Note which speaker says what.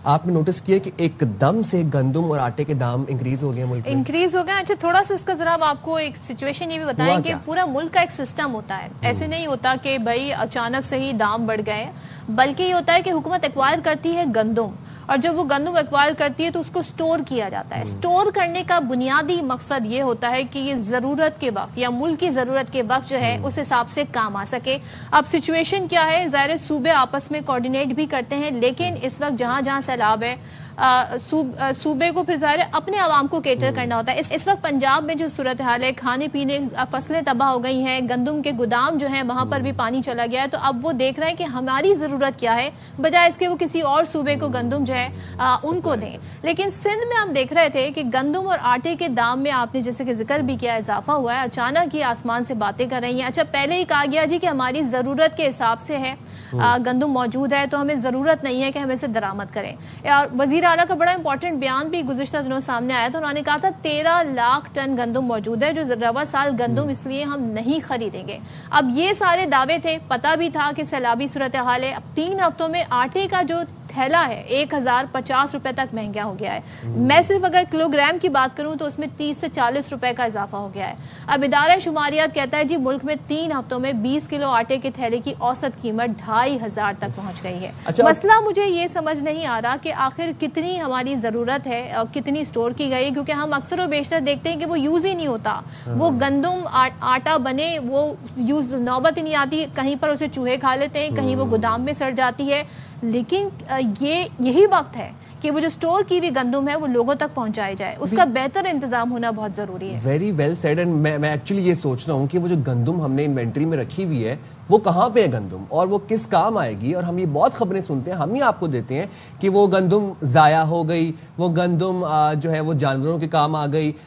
Speaker 1: آپ نے نوٹس کیا کہ ایک دم سے گندم اور آٹے کے دام انکریز ہو گئے ملک میں؟
Speaker 2: انکریز ہو گئے. اچھا تھوڑا سا اس کا ذرا آپ کو ایک سچویشن یہ بھی بتائیں کہ پورا ملک کا ایک سسٹم ہوتا ہے. ایسے نہیں ہوتا کہ بھائی اچانک سے ہی دام بڑھ گئے, بلکہ یہ ہوتا ہے کہ حکومت ایکوائر کرتی ہے گندم, اور جب وہ گندم ایکوائر کرتی ہے تو اس کو سٹور کیا جاتا ہے. سٹور کرنے کا بنیادی مقصد یہ ہوتا ہے کہ یہ ضرورت کے وقت یا ملک کی ضرورت کے وقت جو ہے اس حساب سے کام آ سکے. اب سچویشن کیا ہے, ظاہر صوبے آپس میں کوارڈینیٹ بھی کرتے ہیں, لیکن اس وقت جہاں جہاں سیلاب ہے صوبے کو پھر ظاہر اپنے عوام کو کیٹر کرنا ہوتا ہے. اس وقت پنجاب میں جو صورتحال ہے, کھانے پینے فصلیں تباہ ہو گئی ہیں, گندم کے گودام جو ہیں وہاں پر بھی پانی چلا گیا ہے, تو اب وہ دیکھ رہے ہیں کہ ہماری ضرورت کیا ہے, بجائے اس کے وہ کسی اور صوبے کو گندم جو ہے ان کو دیں. لیکن سندھ میں ہم دیکھ رہے تھے کہ گندم اور آٹے کے دام میں آپ نے جیسے کہ ذکر بھی کیا اضافہ ہوا ہے. اچانک یہ آسمان سے باتیں کر رہی ہیں. اچھا پہلے ہی کہا گیا جی کہ ہماری ضرورت کے حساب سے ہے, گندم موجود ہے تو ہمیں ضرورت نہیں ہے کہ ہم اسے درآمد کریں. اور وزیر اعلیٰ کا بڑا امپورٹنٹ بیان بھی گزشتہ دنوں سامنے آیا تھا. انہوں نے کہا تھا 13 لاکھ ٹن گندم موجود ہے, جو رواں سال گندم اس لیے ہم نہیں خریدیں گے. اب یہ سارے دعوے تھے, پتہ بھی تھا کہ سیلابی صورتحال ہے. اب 3 ہفتوں میں آٹے کا جو تھیلا ہے 1050 روپے تک مہنگا ہو گیا ہے. میں صرف اگر کلو گرام کی بات کروں تو اس میں 30 سے 40 روپے کا اضافہ ہو گیا ہے. اب ادارہ شماریات کہتا ہے جی ملک میں 3 ہفتوں میں 20 کلو آٹے کے تھیلے کی اوسط قیمت 2500 تک پہنچ گئی ہے. مسئلہ مجھے یہ سمجھ نہیں آ رہا کہ آخر کتنی ہماری ضرورت ہے اور کتنی سٹور کی گئی, کیونکہ ہم اکثر و بیشتر دیکھتے ہیں کہ وہ یوز ہی نہیں ہوتا. وہ گندم آٹا بنے وہ یوز نوبت ہی نہیں آتی, کہیں پر اسے چوہے کھا لیتے ہیں, کہیں وہ گودام میں سڑ جاتی ہے. لیکن یہی وقت ہے کہ وہ جو سٹور کی ہوئی گندم ہے وہ لوگوں تک پہنچائی جائے. اس کا بہتر انتظام ہونا بہت ضروری ہے.
Speaker 1: Very well said. اینڈ میں ایکچولی یہ سوچ رہا ہوں کہ وہ جو گندم ہم نے انوینٹری میں رکھی ہوئی ہے وہ کہاں پہ ہے گندم, اور وہ کس کام آئے گی. اور ہم یہ بہت خبریں سنتے ہیں, ہم ہی آپ کو دیتے ہیں کہ وہ گندم ضائع ہو گئی, وہ گندم جو ہے وہ جانوروں کے کام آ گئی,